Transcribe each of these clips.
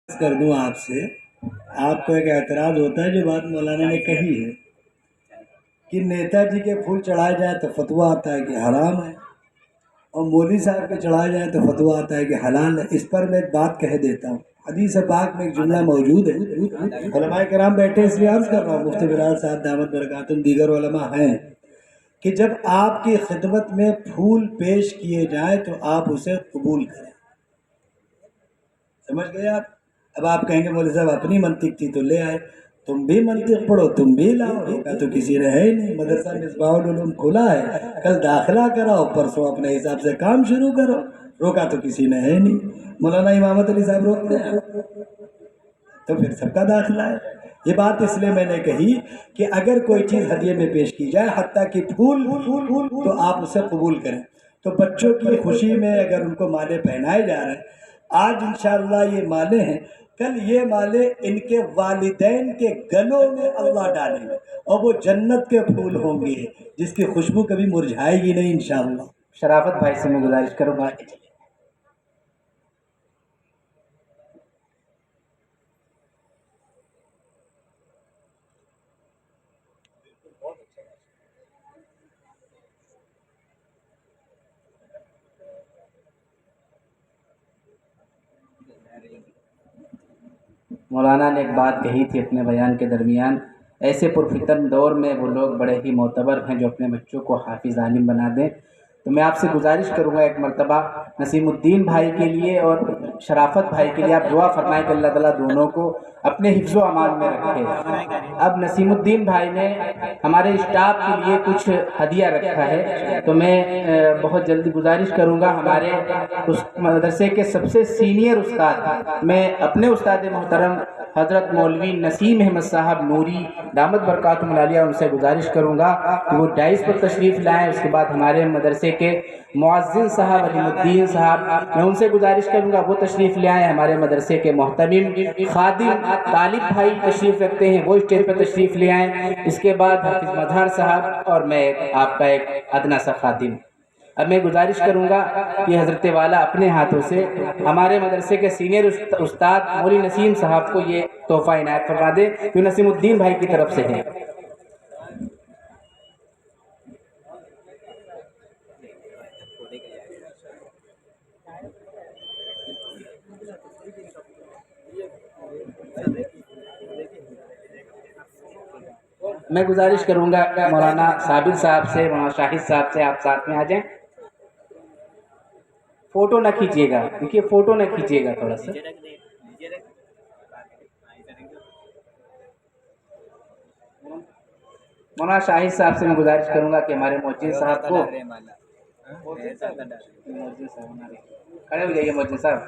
کر دوں آپ سے، آپ کو ایک اعتراض ہوتا ہے جو بات مولانا نے کہی ہے کہ نیتا جی کے پھول چڑھائے جائیں تو فتویٰ آتا ہے کہ حرام ہے، اور مولوی صاحب کے چڑھائے جائیں تو فتویٰ آتا ہے کہ حلال ہے۔ اس پر میں ایک بات کہہ دیتا ہوں، حدیث پاک میں ایک جملہ موجود ہے، علماء کرام بیٹھے اس لیے عرض کر رہا ہوں، مفتی بلال صاحب دامت برکاتہم دیگر علماء ہیں، کہ جب آپ کی خدمت میں پھول پیش کیے جائیں تو آپ اسے قبول کریں۔ سمجھ گئے آپ؟ اب آپ کہیں گے مولوی صاحب اپنی منطق تھی تو لے آئے، تم بھی منطق پڑھو، تم بھی لاؤ، روکا تو کسی نے ہے ہی نہیں۔ مدرسہ مصباح العلوم کھلا ہے، کل داخلہ کراؤ، پرسوں اپنے حساب سے کام شروع کرو، روکا تو کسی نے ہے نہیں۔ مولانا امامت علی صاحب روکتے ہیں تو پھر سب کا داخلہ ہے۔ یہ بات اس لیے میں نے کہی کہ اگر کوئی چیز ہدیے میں پیش کی جائے حتیٰ کہ پھول تو آپ اسے قبول کریں۔ تو بچوں کی خوشی میں اگر ان کو مالے پہنائے جا رہے ہیں، آج انشاءاللہ یہ مالے ہیں، کل یہ مالے ان کے والدین کے گلوں میں اللہ ڈالیں گے، اور وہ جنت کے پھول ہوں گے جس کی خوشبو کبھی مرجھائے گی نہیں انشاءاللہ۔ شرافت بھائی سے میں گزارش کروں گا، مولانا نے ایک بات کہی تھی اپنے بیان کے درمیان، ایسے پرفتن دور میں وہ لوگ بڑے ہی معتبر ہیں جو اپنے بچوں کو حافظ عالم بنا دیں۔ تو میں آپ سے گزارش کروں گا ایک مرتبہ نسیم الدین بھائی کے لیے اور شرافت بھائی کے لیے آپ دعا فرمائیں کہ اللہ تعالیٰ دونوں کو اپنے حفظ و امان میں رکھے۔ اب نسیم الدین بھائی نے ہمارے اسٹاف کے لیے کچھ ہدیہ رکھا ہے، تو میں بہت جلدی گزارش کروں گا ہمارے اس مدرسے کے سب سے سینئر استاد، میں اپنے استاد محترم حضرت مولوی نسیم احمد صاحب نوری دامت برکاتہم العالیہ، ان سے گزارش کروں گا کہ وہ ڈائس پر تشریف لائیں۔ اس کے بعد ہمارے مدرسے کے معزز صاحب علیم الدین صاحب، میں ان سے گزارش کروں گا وہ تشریف لے آئیں۔ ہمارے مدرسے کے محتمم خادم طالب بھائی تشریف رکھتے ہیں، وہ اسٹیج پر تشریف لے آئیں۔ اس کے بعد حافظ مظہر صاحب اور میں آپ کا ایک ادنا سا خادم۔ اب میں گزارش کروں گا کہ حضرت والا اپنے ہاتھوں سے ہمارے مدرسے کے سینئر استاد مولوی نسیم صاحب کو یہ تحفہ عنایت فرما دے جو نسیم الدین بھائی کی طرف سے ہے۔ میں گزارش کروں گا مولانا صابر صاحب سے، مولانا شاہد صاحب سے، آپ ساتھ میں آ جائیں۔ فوٹو نہ کھیچیے گا، دیکھیے فوٹو نہ کھیچیے گا تھوڑا سا۔ مولانا شاہد صاحب سے میں گزارش کروں گا کہ ہمارے موجود صاحب کو کھڑے ہو جائیے موجود صاحب۔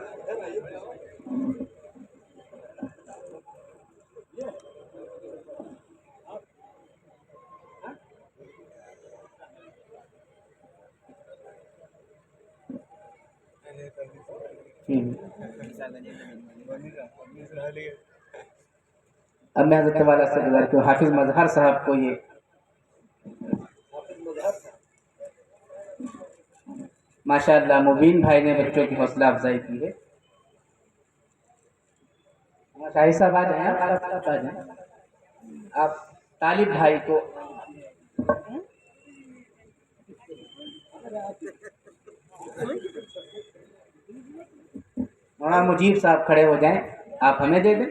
اب میں حضرت والا سے گزارش کروں حافظ مظہر صاحب کو یہ ماشاءاللہ مبین بھائی نے بچوں کی حوصلہ افزائی کی ہے۔ شاہد صاحب آ جائیں، آپ آ جائیں، آپ طالب بھائی کو مولانا مجیب صاحب کھڑے ہو جائیں، آپ ہمیں دے دیں۔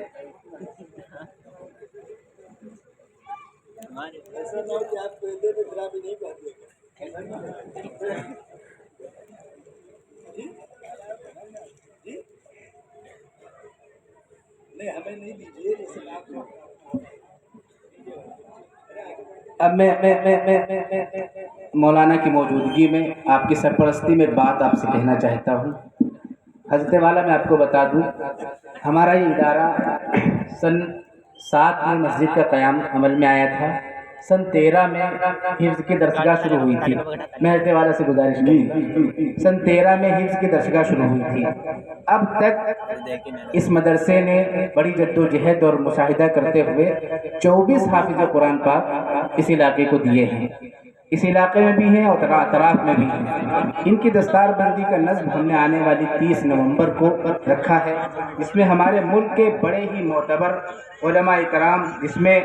اب میں مولانا کی موجودگی میں آپ کی سرپرستی میں بات آپ سے کہنا چاہتا ہوں۔ حضرت والا میں آپ کو بتا دوں، ہمارا یہ ادارہ سن 7 میں مسجد کا قیام عمل میں آیا تھا، سن 13 میں حفظ کی درسگاہ شروع ہوئی تھی۔ میں حضرت والا سے گزارش کی، سن 13 میں حفظ کی درسگاہ شروع ہوئی تھی۔ اب تک اس مدرسے نے بڑی جدوجہد اور مشاہدہ کرتے ہوئے 24 حافظ قرآن پاک اس علاقے کو دیے ہیں۔ اس علاقے میں بھی ہیں اور اطراف میں بھی ہیں. ان کی دستار بندی کا نظم ہم نے آنے والی 30 نومبر کو رکھا ہے، جس میں ہمارے ملک کے بڑے ہی معتبر علماء کرام، جس میں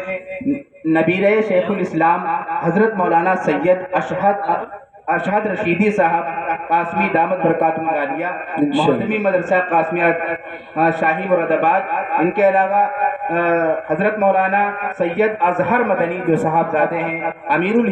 نبیر شیخ الاسلام حضرت مولانا سید اشہد رشیدی صاحب قاسمی دامت برکاتہم العالیہ، محتمی مدرسہ قاسمیہ شاہی مراد آباد، ان کے علاوہ حضرت مولانا سید اظہر مدنی جو صاحبزادے ہیں، امیر الہند